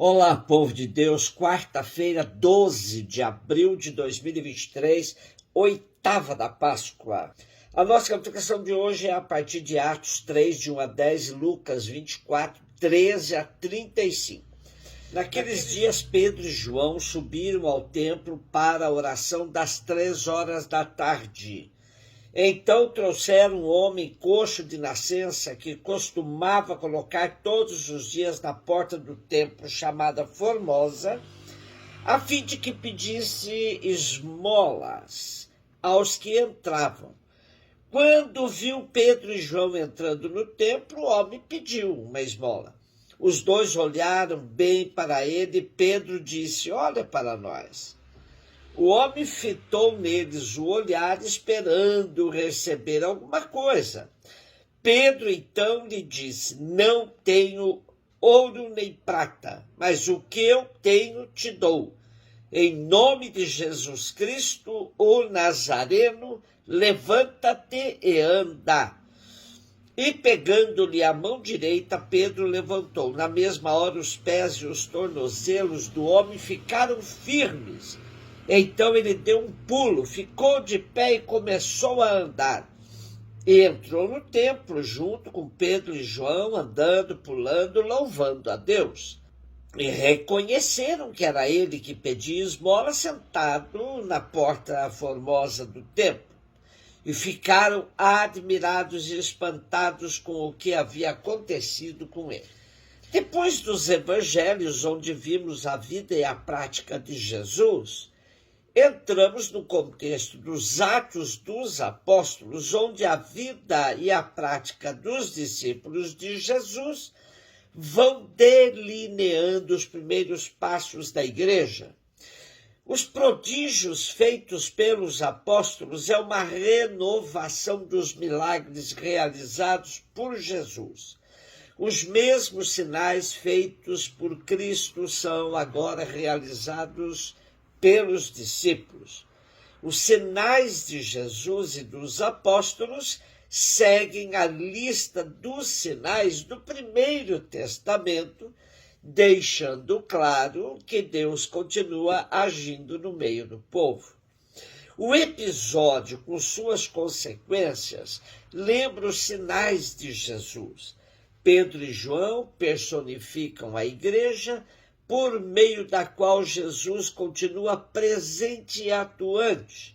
Olá, povo de Deus, quarta-feira, 12 de abril de 2023, oitava da Páscoa. A nossa capítulo de hoje é a partir de Atos 3, de 1 a 10, e Lucas 24, 13 a 35. Naqueles dias, Pedro e João subiram ao templo para a oração das 3 horas da tarde. Então trouxeram um homem coxo de nascença que costumava colocar todos os dias na porta do templo, chamada Formosa, a fim de que pedisse esmolas aos que entravam. Quando viu Pedro e João entrando no templo, o homem pediu uma esmola. Os dois olharam bem para ele e Pedro disse: "Olha para nós." O homem fitou neles o olhar, esperando receber alguma coisa. Pedro então lhe disse: "Não tenho ouro nem prata, mas o que eu tenho te dou. Em nome de Jesus Cristo, o Nazareno, levanta-te e anda." E pegando-lhe a mão direita, Pedro levantou. Na mesma hora, os pés e os tornozelos do homem ficaram firmes. Então ele deu um pulo, ficou de pé e começou a andar. E entrou no templo junto com Pedro e João, andando, pulando, louvando a Deus. E reconheceram que era ele que pedia esmola sentado na porta formosa do templo. E ficaram admirados e espantados com o que havia acontecido com ele. Depois dos evangelhos, onde vimos a vida e a prática de Jesus, entramos no contexto dos Atos dos Apóstolos, onde a vida e a prática dos discípulos de Jesus vão delineando os primeiros passos da igreja. Os prodígios feitos pelos apóstolos é uma renovação dos milagres realizados por Jesus. Os mesmos sinais feitos por Cristo são agora realizados pelos discípulos. Os sinais de Jesus e dos apóstolos seguem a lista dos sinais do Primeiro Testamento, deixando claro que Deus continua agindo no meio do povo. O episódio, com suas consequências, lembra os sinais de Jesus. Pedro e João personificam a igreja, por meio da qual Jesus continua presente e atuante.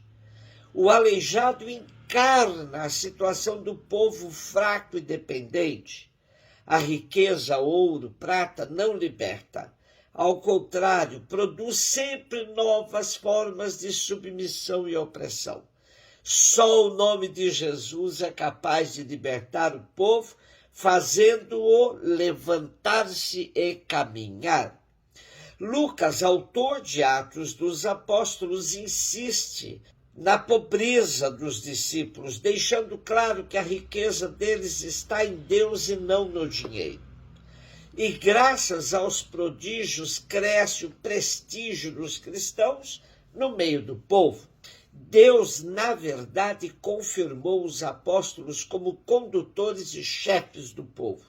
O aleijado encarna a situação do povo fraco e dependente. A riqueza, ouro, prata, não liberta. Ao contrário, produz sempre novas formas de submissão e opressão. Só o nome de Jesus é capaz de libertar o povo, fazendo-o levantar-se e caminhar. Lucas, autor de Atos dos Apóstolos, insiste na pobreza dos discípulos, deixando claro que a riqueza deles está em Deus e não no dinheiro. E graças aos prodígios cresce o prestígio dos cristãos no meio do povo. Deus, na verdade, confirmou os apóstolos como condutores e chefes do povo.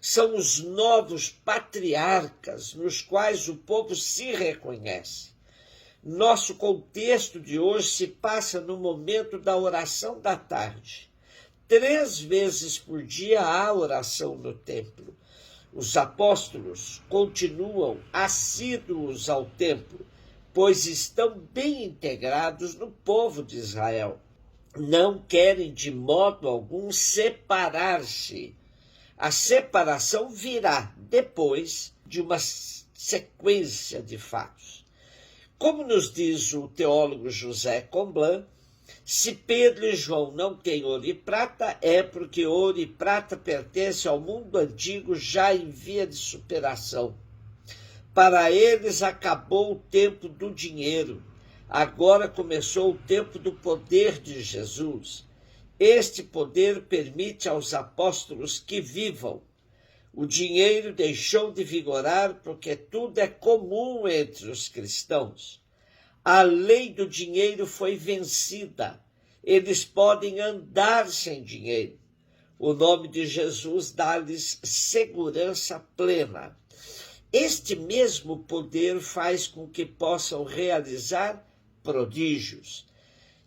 São os novos patriarcas nos quais o povo se reconhece. Nosso contexto de hoje se passa no momento da oração da tarde. 3 vezes por dia há oração no templo. Os apóstolos continuam assíduos ao templo, pois estão bem integrados no povo de Israel. Não querem de modo algum separar-se. A separação virá depois de uma sequência de fatos. Como nos diz o teólogo José Comblan, se Pedro e João não têm ouro e prata, é porque ouro e prata pertencem ao mundo antigo já em via de superação. Para eles acabou o tempo do dinheiro. Agora começou o tempo do poder de Jesus. Este poder permite aos apóstolos que vivam. O dinheiro deixou de vigorar porque tudo é comum entre os cristãos. A lei do dinheiro foi vencida. Eles podem andar sem dinheiro. O nome de Jesus dá-lhes segurança plena. Este mesmo poder faz com que possam realizar prodígios.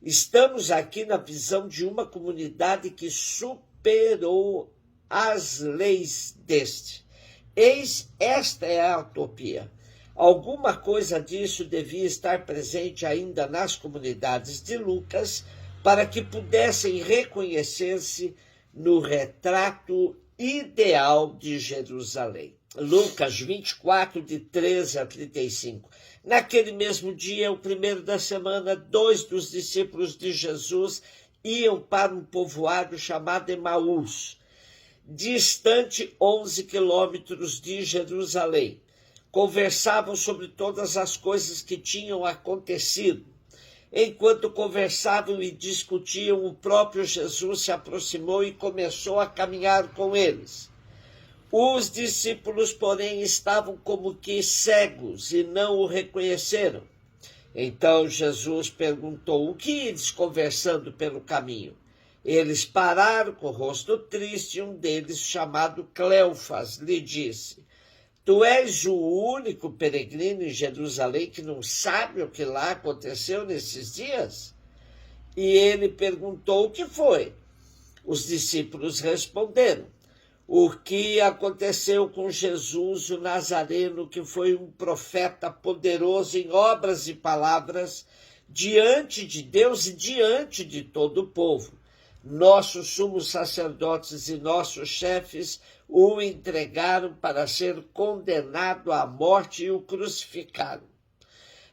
Estamos aqui na visão de uma comunidade que superou as leis deste. Eis, esta é a utopia. Alguma coisa disso devia estar presente ainda nas comunidades de Lucas para que pudessem reconhecer-se no retrato ideal de Jerusalém. Lucas 24, de 13 a 35. Naquele mesmo dia, o primeiro da semana, 2 dos discípulos de Jesus iam para um povoado chamado Emaús, distante 11 quilômetros de Jerusalém. Conversavam sobre todas as coisas que tinham acontecido. Enquanto conversavam e discutiam, o próprio Jesus se aproximou e começou a caminhar com eles. Os discípulos, porém, estavam como que cegos e não o reconheceram. Então Jesus perguntou: o que ides conversando pelo caminho? Eles pararam com o rosto triste e um deles, chamado Cleofas, lhe disse: tu és o único peregrino em Jerusalém que não sabe o que lá aconteceu nesses dias? E ele perguntou: o que foi? Os discípulos responderam: o que aconteceu com Jesus, o Nazareno, que foi um profeta poderoso em obras e palavras, diante de Deus e diante de todo o povo. Nossos sumos sacerdotes e nossos chefes o entregaram para ser condenado à morte e o crucificaram.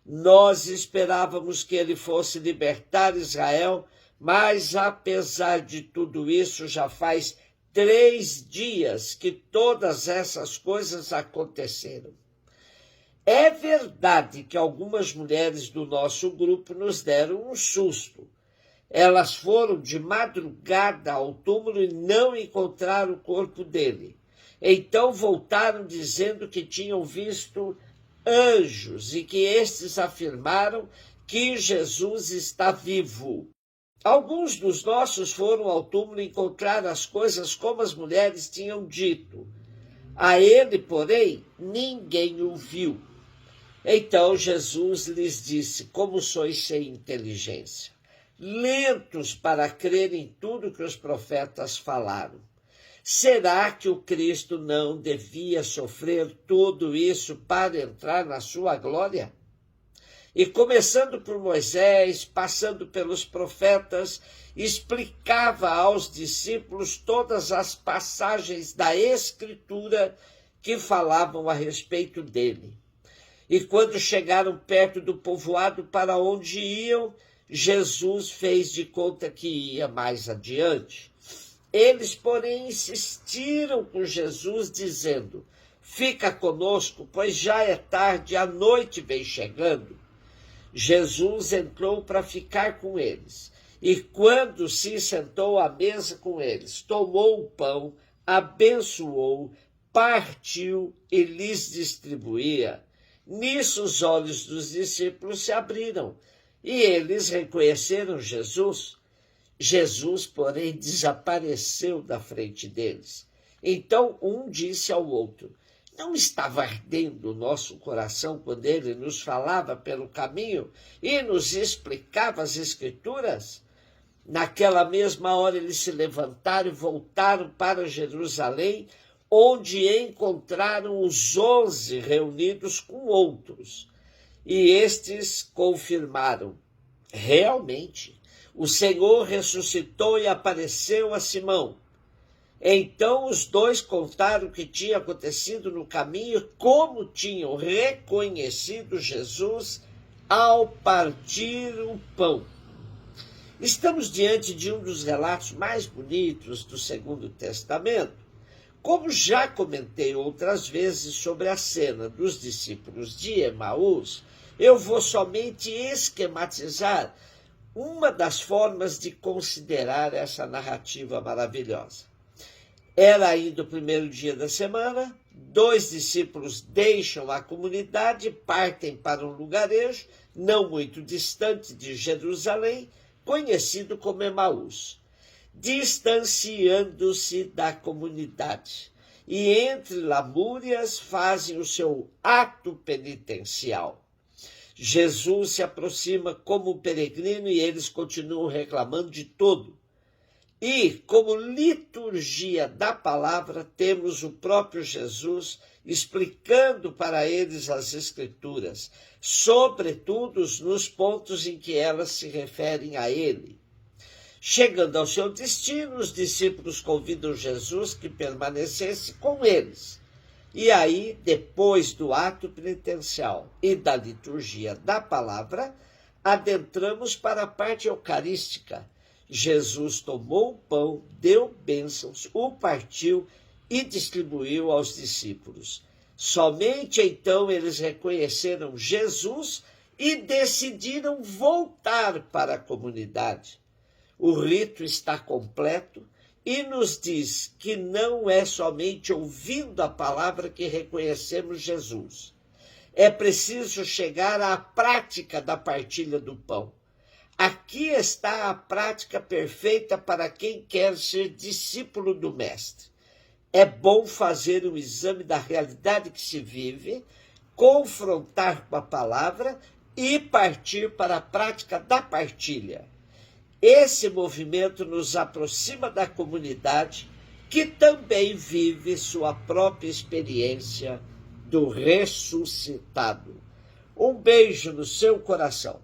Nós esperávamos que ele fosse libertar Israel, mas apesar de tudo isso, já faz 3 dias que todas essas coisas aconteceram. É verdade que algumas mulheres do nosso grupo nos deram um susto. Elas foram de madrugada ao túmulo e não encontraram o corpo dele. Então voltaram dizendo que tinham visto anjos e que estes afirmaram que Jesus está vivo. Alguns dos nossos foram ao túmulo encontrar as coisas como as mulheres tinham dito. A ele, porém, ninguém o viu. Então Jesus lhes disse: como sois sem inteligência, lentos para crer em tudo que os profetas falaram. Será que o Cristo não devia sofrer tudo isso para entrar na sua glória? E começando por Moisés, passando pelos profetas, explicava aos discípulos todas as passagens da Escritura que falavam a respeito dele. E quando chegaram perto do povoado para onde iam, Jesus fez de conta que ia mais adiante. Eles, porém, insistiram com Jesus, dizendo: fica conosco, pois já é tarde, a noite vem chegando. Jesus entrou para ficar com eles, e quando se sentou à mesa com eles, tomou o pão, abençoou, partiu e lhes distribuía. Nisso os olhos dos discípulos se abriram, e eles reconheceram Jesus. Jesus, porém, desapareceu da frente deles. Então um disse ao outro: não estava ardendo o nosso coração quando ele nos falava pelo caminho e nos explicava as Escrituras? Naquela mesma hora eles se levantaram e voltaram para Jerusalém, onde encontraram os 11 reunidos com outros. E estes confirmaram: realmente, o Senhor ressuscitou e apareceu a Simão. Então os dois contaram o que tinha acontecido no caminho e como tinham reconhecido Jesus ao partir o pão. Estamos diante de um dos relatos mais bonitos do Segundo Testamento. Como já comentei outras vezes sobre a cena dos discípulos de Emaús, eu vou somente esquematizar uma das formas de considerar essa narrativa maravilhosa. Era ainda o primeiro dia da semana, 2 discípulos deixam a comunidade e partem para um lugarejo não muito distante de Jerusalém, conhecido como Emaús. Distanciando-se da comunidade, e entre lamúrias fazem o seu ato penitencial. Jesus se aproxima como peregrino e eles continuam reclamando de tudo. E, como liturgia da palavra, temos o próprio Jesus explicando para eles as Escrituras, sobretudo nos pontos em que elas se referem a ele. Chegando ao seu destino, os discípulos convidam Jesus que permanecesse com eles. E aí, depois do ato penitencial e da liturgia da palavra, adentramos para a parte eucarística. Jesus tomou o pão, deu bênçãos, o partiu e distribuiu aos discípulos. Somente então eles reconheceram Jesus e decidiram voltar para a comunidade. O rito está completo e nos diz que não é somente ouvindo a palavra que reconhecemos Jesus. É preciso chegar à prática da partilha do pão. Aqui está a prática perfeita para quem quer ser discípulo do Mestre. É bom fazer um exame da realidade que se vive, confrontar com a palavra e partir para a prática da partilha. Esse movimento nos aproxima da comunidade, que também vive sua própria experiência do ressuscitado. Um beijo no seu coração.